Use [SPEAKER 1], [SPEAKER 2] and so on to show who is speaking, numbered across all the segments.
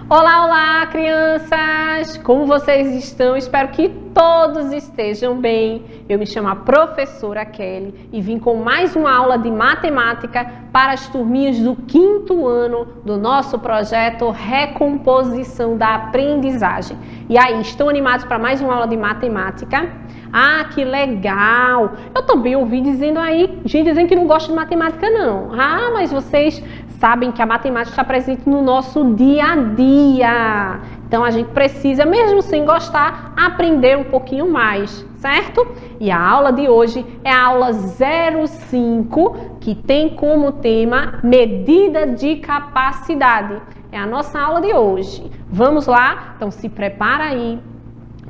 [SPEAKER 1] Olá, olá, crianças! Como vocês estão? Espero que todos estejam bem. Eu me chamo a professora Kelly e vim com mais uma aula de matemática para as turminhas do 5º ano do nosso projeto Recomposição da Aprendizagem. E aí, estão animados para mais uma aula de matemática? Ah, que legal! Eu também ouvi dizendo aí, gente dizendo que não gosta de matemática não. Ah, mas vocês sabem que a matemática está presente no nosso dia a dia. Então a gente precisa, mesmo sem gostar, aprender um pouquinho mais, certo? E a aula de hoje é a aula 05, que tem como tema medida de capacidade. É a nossa aula de hoje. Vamos lá? Então se prepara aí.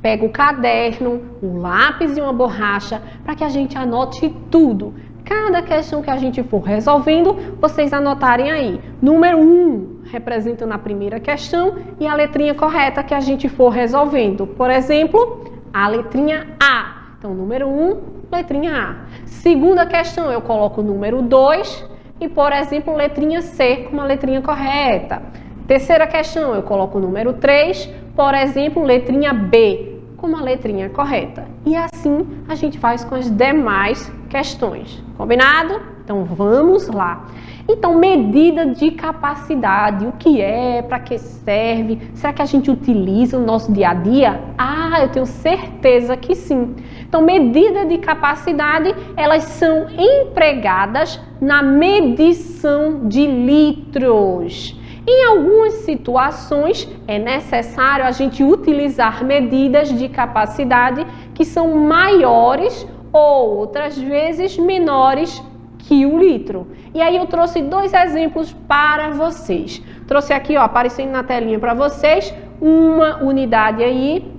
[SPEAKER 1] Pega o caderno, o lápis e uma borracha para que a gente anote tudo. Cada questão que a gente for resolvendo, vocês anotarem aí. Número 1, representando a primeira questão e a letrinha correta que a gente for resolvendo. Por exemplo, a letrinha A. Então, número 1, letrinha A. Segunda questão, eu coloco o número 2 e, por exemplo, letrinha C como a letrinha correta. Terceira questão, eu coloco o número 3, por exemplo, letrinha B como a letrinha correta. E assim a gente faz com as demais questões. Combinado? Então vamos lá. Então, medida de capacidade, o que é, para que serve? Será que a gente utiliza no nosso dia a dia? Ah, eu tenho certeza que sim. Então, medida de capacidade, elas são empregadas na medição de litros. Em algumas situações, é necessário a gente utilizar medidas de capacidade que são maiores ou outras vezes menores que o litro. E aí eu trouxe 2 exemplos para vocês. Trouxe aqui, ó, aparecendo na telinha para vocês, uma unidade aí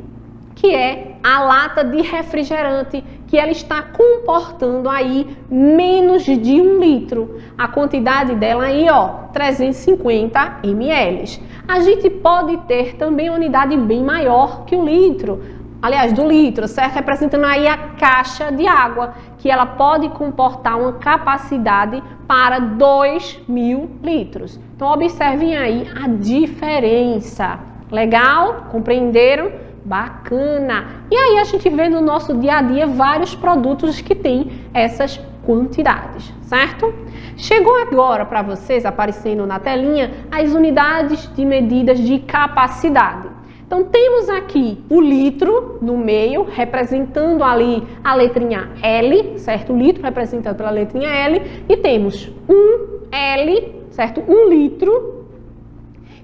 [SPEAKER 1] que é a lata de refrigerante, que ela está comportando aí menos de 1 litro. A quantidade dela aí, ó, 350 ml. A gente pode ter também uma unidade bem maior que o litro. Aliás, do litro, certo? Representando aí a caixa de água, que ela pode comportar uma capacidade para 2.000 litros. Então, observem aí a diferença. Legal? Compreenderam? Bacana! E aí a gente vê no nosso dia a dia vários produtos que têm essas quantidades, certo? Chegou agora para vocês, aparecendo na telinha, as unidades de medidas de capacidade. Então temos aqui o litro no meio, representando ali a letrinha L, certo? O litro representado pela letrinha L. E temos um L, certo? 1 litro.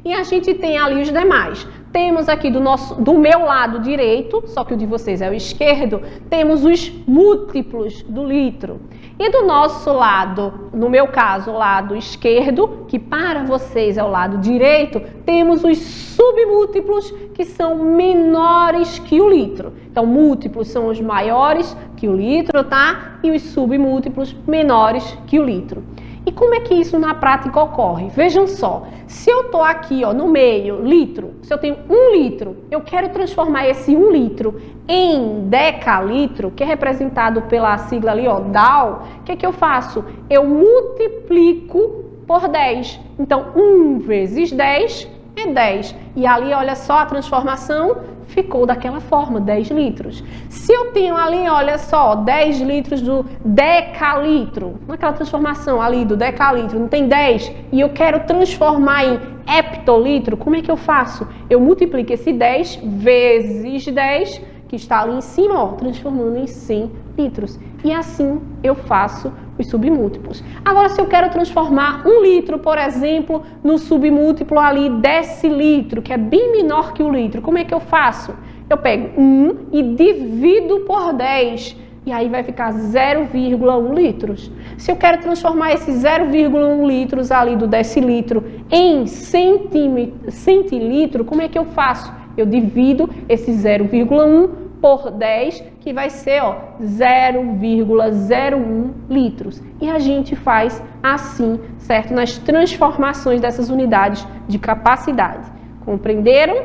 [SPEAKER 1] E a gente tem ali os demais. Temos aqui do meu lado direito, só que o de vocês é o esquerdo, temos os múltiplos do litro. E do nosso lado, no meu caso, o lado esquerdo, que para vocês é o lado direito, temos os submúltiplos, que são menores que o litro. Então, múltiplos são os maiores que o litro, tá? E os submúltiplos menores que o litro. E como é que isso na prática ocorre? Vejam só, se eu estou aqui ó, no meio, litro, se eu tenho 1 litro, eu quero transformar esse 1 litro em decalitro, que é representado pela sigla ali, ó, DAL, o que é que eu faço? Eu multiplico por 10. Então, 1 vezes 10 é 10. E ali, olha só a transformação, ficou daquela forma, 10 litros. Se eu tenho ali, olha só, 10 litros do decalitro, naquela transformação ali do decalitro, não tem 10, e eu quero transformar em heptolitro, como é que eu faço? Eu multiplico esse 10 vezes 10, que está ali em cima, ó, transformando em 100 litros. E assim eu faço os submúltiplos. Agora, se eu quero transformar 1 litro, por exemplo, no submúltiplo ali decilitro, que é bem menor que o litro, como é que eu faço? Eu pego 1 e divido por 10, e aí vai ficar 0,1 litros. Se eu quero transformar esse 0,1 litros ali do decilitro em centilitro, como é que eu faço? Eu divido esse 0,1 por 10, que vai ser 0,01 litros. E a gente faz assim, certo? Nas transformações dessas unidades de capacidade. Compreenderam?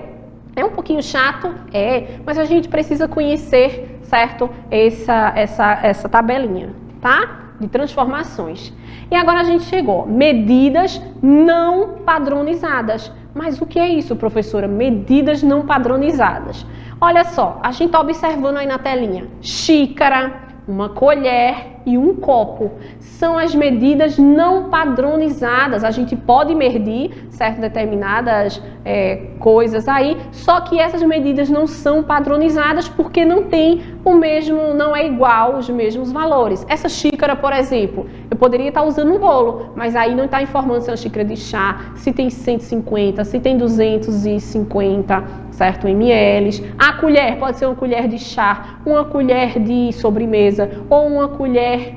[SPEAKER 1] É um pouquinho chato? É, mas a gente precisa conhecer, certo? Essa tabelinha. tá? De transformações. E agora a gente chegou, medidas não padronizadas. Mas o que é isso, professora? Medidas não padronizadas. Olha só, a gente está observando aí na telinha, xícara, uma colher e um copo. São as medidas não padronizadas. A gente pode medir, certo, determinadas coisas aí, só que essas medidas não são padronizadas porque não tem o mesmo, não é igual os mesmos valores. Essa xícara, por exemplo, eu poderia estar usando um bolo, mas aí não está informando se é uma xícara de chá, se tem 150, se tem 250, certo, ml. A colher pode ser uma colher de chá, uma colher de sobremesa ou uma colher,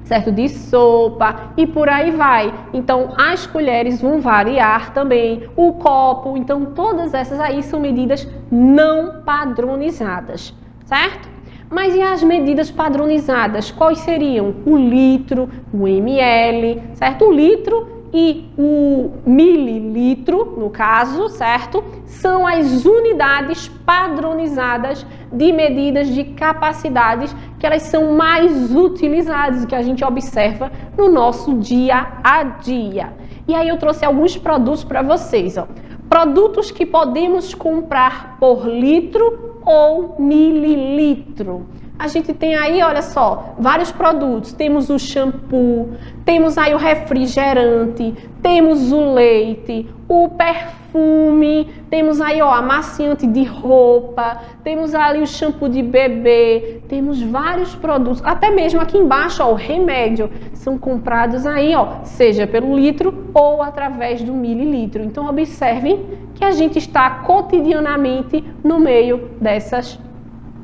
[SPEAKER 1] certo, de sopa e por aí vai. Então, as colheres vão variar também, o copo, então todas essas aí são medidas não padronizadas, certo? Mas e as medidas padronizadas? Quais seriam? O litro, o ml, certo? O litro e o mililitro, no caso, certo? São as unidades padronizadas de medidas de capacidades que elas são mais utilizadas, que a gente observa no nosso dia a dia. E aí eu trouxe alguns produtos para vocês, ó. Produtos que podemos comprar por litro ou mililitro. A gente tem aí, olha só, vários produtos. Temos o shampoo, temos aí o refrigerante, temos o leite, o perfume, temos aí, ó, amaciante de roupa, temos ali o shampoo de bebê, temos vários produtos. Até mesmo aqui embaixo, ó, o remédio, são comprados aí, ó, seja pelo litro ou através do mililitro. Então, observem que a gente está cotidianamente no meio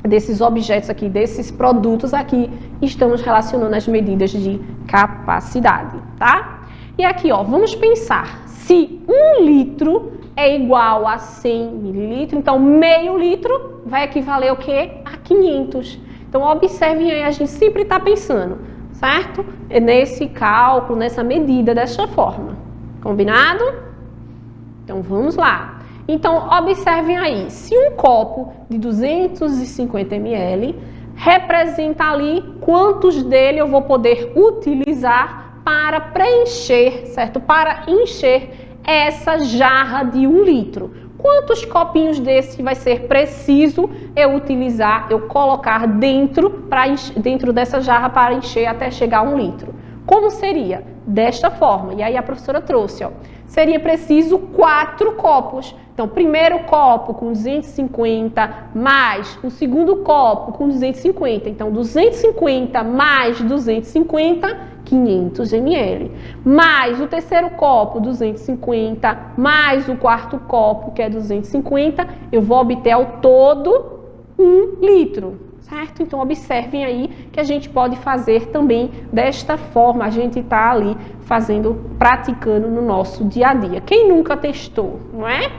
[SPEAKER 1] desses objetos aqui, desses produtos aqui, estamos relacionando as medidas de capacidade, tá? E aqui, ó, vamos pensar, se 1 litro é igual a 100 mililitros, então meio litro vai equivaler o quê? A 500. Então, observem aí, a gente sempre está pensando, certo? Nesse cálculo, nessa medida, dessa forma. Combinado? Então, vamos lá. Então, observem aí, se um copo de 250 ml representa ali quantos dele eu vou poder utilizar para preencher, certo? Para encher essa jarra de 1 litro. Quantos copinhos desse vai ser preciso eu utilizar, eu colocar dentro dessa jarra para encher até chegar a 1 litro? Como seria? Desta forma. E aí a professora trouxe, ó. Seria preciso 4 copos. Então, primeiro copo com 250 mais o segundo copo com 250. Então, 250 mais 250, 500 ml. Mais o terceiro copo, 250, mais o quarto copo, que é 250, eu vou obter ao todo 1 litro. Certo? Então, observem aí que a gente pode fazer também desta forma. A gente está ali praticando no nosso dia a dia. Quem nunca testou, não é?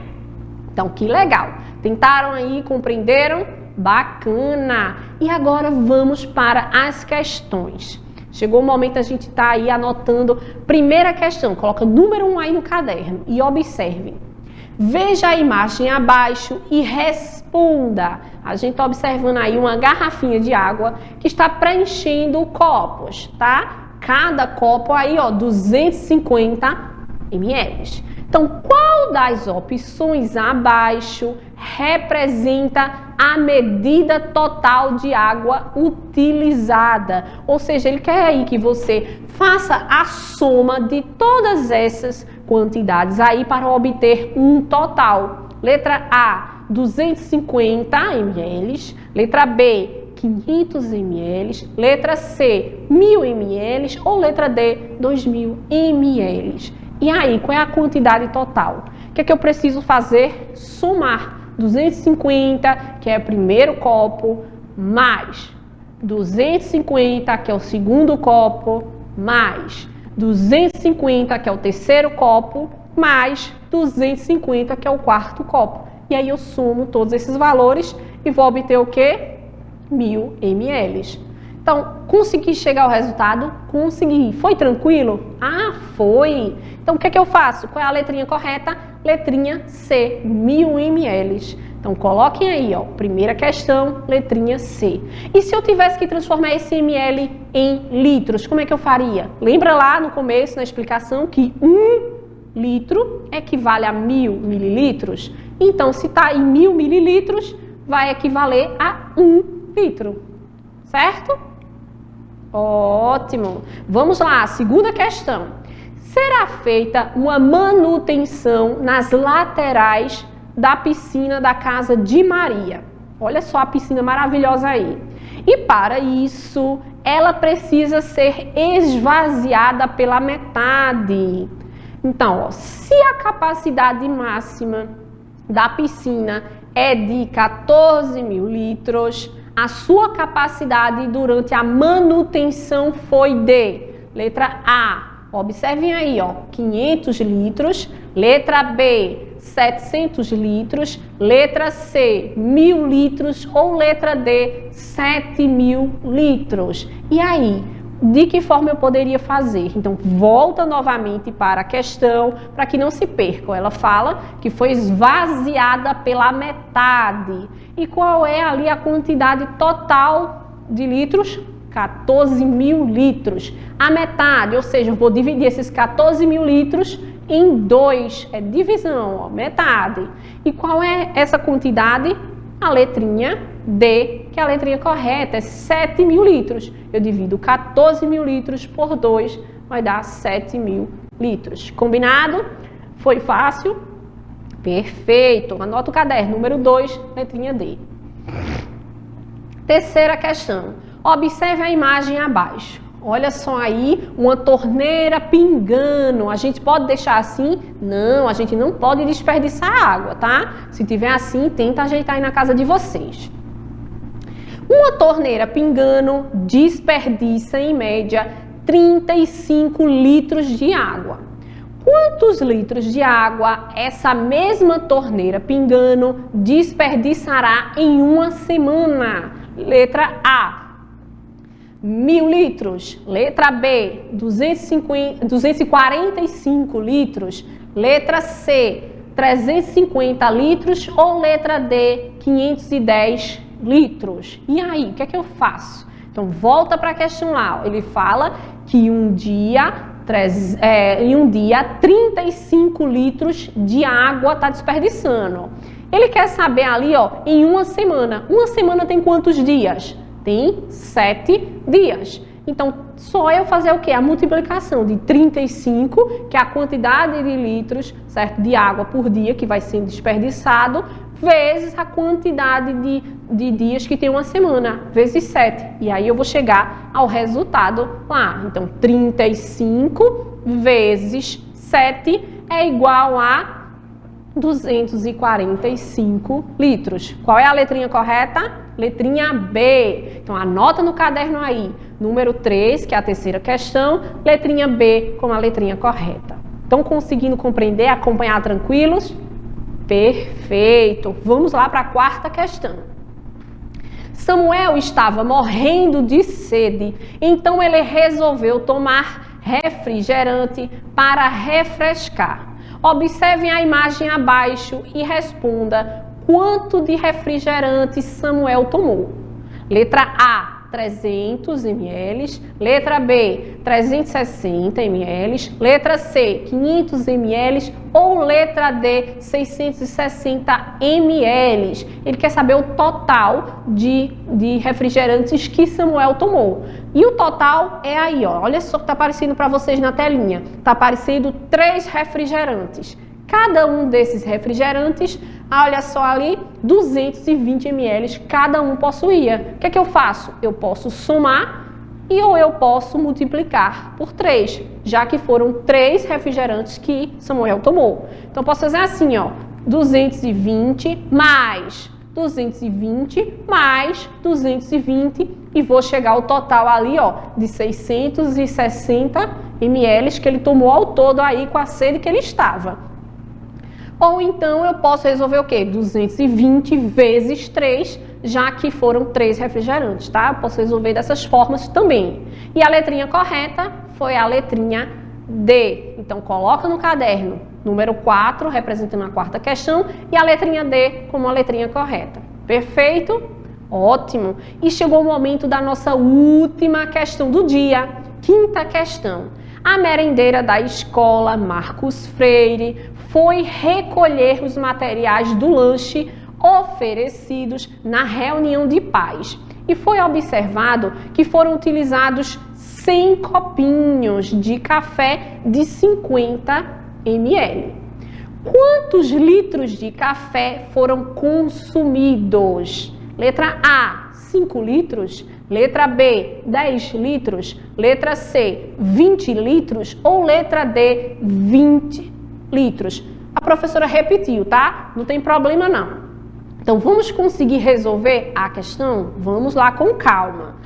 [SPEAKER 1] Então, que legal. Tentaram aí, compreenderam? Bacana! E agora vamos para as questões. Chegou o momento a gente estar aí anotando. Primeira questão, coloca número 1 aí no caderno e observem. Veja a imagem abaixo e responda. A gente está observando aí uma garrafinha de água que está preenchendo copos, tá? Cada copo aí, ó, 250 ml. Então, qual das opções abaixo representa a medida total de água utilizada? Ou seja, ele quer aí que você faça a soma de todas essas quantidades aí para obter um total. Letra A, 250 ml. Letra B, 500 ml. Letra C, 1000 ml. Ou letra D, 2000 ml. E aí, qual é a quantidade total? O que é que eu preciso fazer? Somar 250, que é o primeiro copo, mais 250, que é o segundo copo, mais 250, que é o terceiro copo, mais 250, que é o quarto copo. E aí eu somo todos esses valores e vou obter o quê? 1000 ml. Então, consegui chegar ao resultado? Consegui. Foi tranquilo? Ah, foi! Então, o que é que eu faço? Qual é a letrinha correta? Letrinha C, 1000 ml. Então, coloquem aí, ó, primeira questão, letrinha C. E se eu tivesse que transformar esse ml em litros, como é que eu faria? Lembra lá no começo, na explicação, que 1 litro equivale a 1000 mililitros? Então, se está em 1000 mililitros, vai equivaler a 1 litro, certo? Ótimo! Vamos lá, segunda questão. Será feita uma manutenção nas laterais da piscina da casa de Maria. Olha só a piscina maravilhosa aí. E para isso, ela precisa ser esvaziada pela metade. Então, ó, se a capacidade máxima da piscina é de 14 mil litros, a sua capacidade durante a manutenção foi de, letra A, observem aí, ó, 500 litros, letra B, 700 litros, letra C, 1000 litros ou letra D, 7.000 litros. E aí, de que forma eu poderia fazer? Então, volta novamente para a questão, para que não se percam. Ela fala que foi esvaziada pela metade. E qual é ali a quantidade total de litros? 14 mil litros. A metade, ou seja, eu vou dividir esses 14 mil litros em 2. É divisão, ó, metade. E qual é essa quantidade? A letrinha D, que é a letrinha correta, é 7 mil litros. Eu divido 14 mil litros por 2, vai dar 7 mil litros. Combinado? Foi fácil? Perfeito. Anota o caderno, número 2, letrinha D. Terceira questão. Observe a imagem abaixo. Olha só aí, uma torneira pingando. A gente pode deixar assim? Não, a gente não pode desperdiçar água, tá? Se tiver assim, tenta ajeitar aí na casa de vocês. Uma torneira pingando desperdiça, em média, 35 litros de água. Quantos litros de água essa mesma torneira pingando desperdiçará em uma semana? Letra A, 1000 litros. Letra B, 245 litros. Letra C, 350 litros. Ou letra D, 510 litros. E aí, o que é que eu faço? Então, volta para a questão lá. Ele fala que em um dia 35 litros de água está desperdiçando. Ele quer saber ali, ó, em uma semana. Uma semana tem quantos dias? Tem 7 dias. Então, só eu fazer o quê? A multiplicação de 35, que é a quantidade de litros, certo, de água por dia que vai sendo desperdiçado, vezes a quantidade de dias que tem uma semana, vezes 7. E aí eu vou chegar ao resultado lá. Então, 35 vezes 7 é igual a 245 litros. Qual é a letrinha correta? Letrinha B. Então, anota no caderno aí. Número 3, que é a terceira questão. Letrinha B como a letrinha correta. Estão conseguindo compreender, acompanhar tranquilos? Perfeito. Vamos lá para a quarta questão. Samuel estava morrendo de sede, então ele resolveu tomar refrigerante para refrescar. Observem a imagem abaixo e responda quanto de refrigerante Samuel tomou. Letra A, 300 ml. Letra B, 360 ml. Letra C, 500 ml. Ou letra D, 660 ml. Ele quer saber o total de refrigerantes que Samuel tomou. E o total é aí, ó. Olha só que está aparecendo para vocês na telinha. Está aparecendo 3 refrigerantes. Cada um desses refrigerantes, olha só ali, 220 ml cada um possuía. O que é que eu faço? Eu posso somar ou eu posso multiplicar por 3, já que foram 3 refrigerantes que Samuel tomou. Então, eu posso fazer assim, ó, 220 mais 220 mais 220 e vou chegar ao total ali, ó, de 660 ml que ele tomou ao todo aí com a sede que ele estava. Ou então eu posso resolver o quê? 220 vezes 3, já que foram 3 refrigerantes, tá? Eu posso resolver dessas formas também. E a letrinha correta foi a letrinha D. Então, coloca no caderno número 4, representando a quarta questão, e a letrinha D como a letrinha correta. Perfeito? Ótimo! E chegou o momento da nossa última questão do dia, quinta questão. A merendeira da escola Marcos Freire foi recolher os materiais do lanche oferecidos na reunião de pais e foi observado que foram utilizados 100 copinhos de café de 50 ml. Quantos litros de café foram consumidos? Letra A, 5 litros. Letra B, 10 litros. Letra C, 20 litros. Ou letra D, 20 litros. A professora repetiu, tá? Não tem problema não. Então, vamos conseguir resolver a questão? Vamos lá com calma.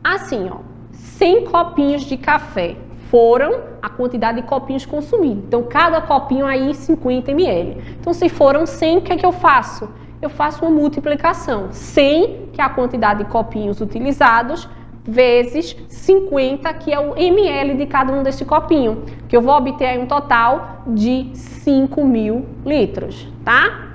[SPEAKER 1] Assim, ó, 100 copinhos de café foram a quantidade de copinhos consumidos. Então, cada copinho aí 50 ml. Então, se foram 100, o que é que eu faço? Eu faço uma multiplicação. 100, que é a quantidade de copinhos utilizados, vezes 50, que é o ml de cada um desse copinho, que eu vou obter aí um total de 5.000 litros, tá?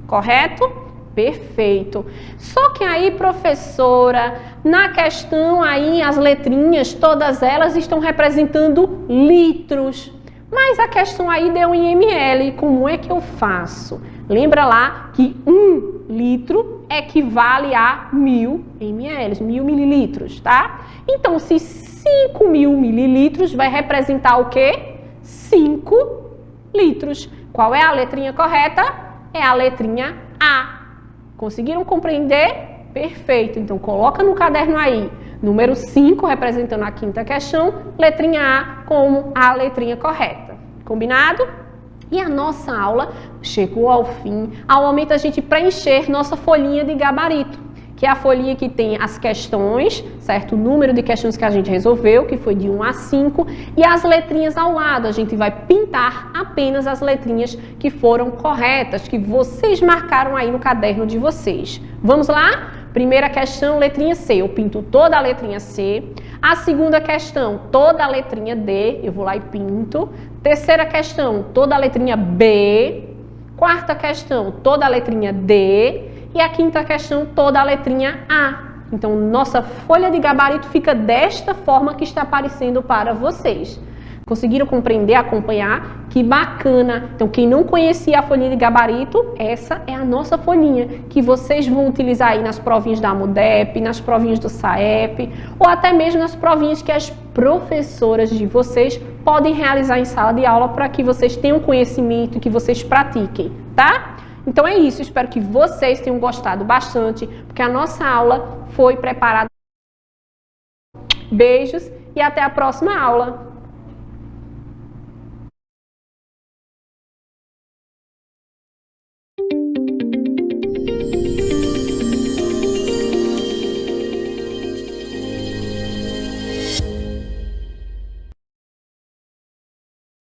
[SPEAKER 1] Correto? Perfeito. Só que aí, professora, na questão aí, as letrinhas, todas elas estão representando litros. Mas a questão aí deu em ml. Como é que eu faço? Lembra lá que 1 litro equivale a 1.000 ml, 1.000 mililitros, tá? Então, se 5.000 mililitros vai representar o quê? 5 litros. Qual é a letrinha correta? É a letrinha A. Conseguiram compreender? Perfeito. Então, coloca no caderno aí, número 5, representando a quinta questão, letrinha A como a letrinha correta. Combinado? E a nossa aula chegou ao fim, ao momento da gente preencher nossa folhinha de gabarito, que é a folhinha que tem as questões, certo? O número de questões que a gente resolveu, que foi de 1 a 5, e as letrinhas ao lado. A gente vai pintar apenas as letrinhas que foram corretas, que vocês marcaram aí no caderno de vocês. Vamos lá? Primeira questão, letrinha C. Eu pinto toda a letrinha C. A segunda questão, toda a letrinha D. Eu vou lá e pinto. Terceira questão, toda a letrinha B. Quarta questão, toda a letrinha D. E a quinta questão, toda a letrinha A. Então, nossa folha de gabarito fica desta forma que está aparecendo para vocês. Conseguiram compreender, acompanhar? Que bacana! Então, quem não conhecia a folhinha de gabarito, essa é a nossa folhinha, que vocês vão utilizar aí nas provinhas da Amudep, nas provinhas do SAEP, ou até mesmo nas provinhas que as professoras de vocês podem realizar em sala de aula para que vocês tenham conhecimento e que vocês pratiquem, tá? Então é isso, espero que vocês tenham gostado bastante, porque a nossa aula foi preparada. Beijos e até a próxima aula!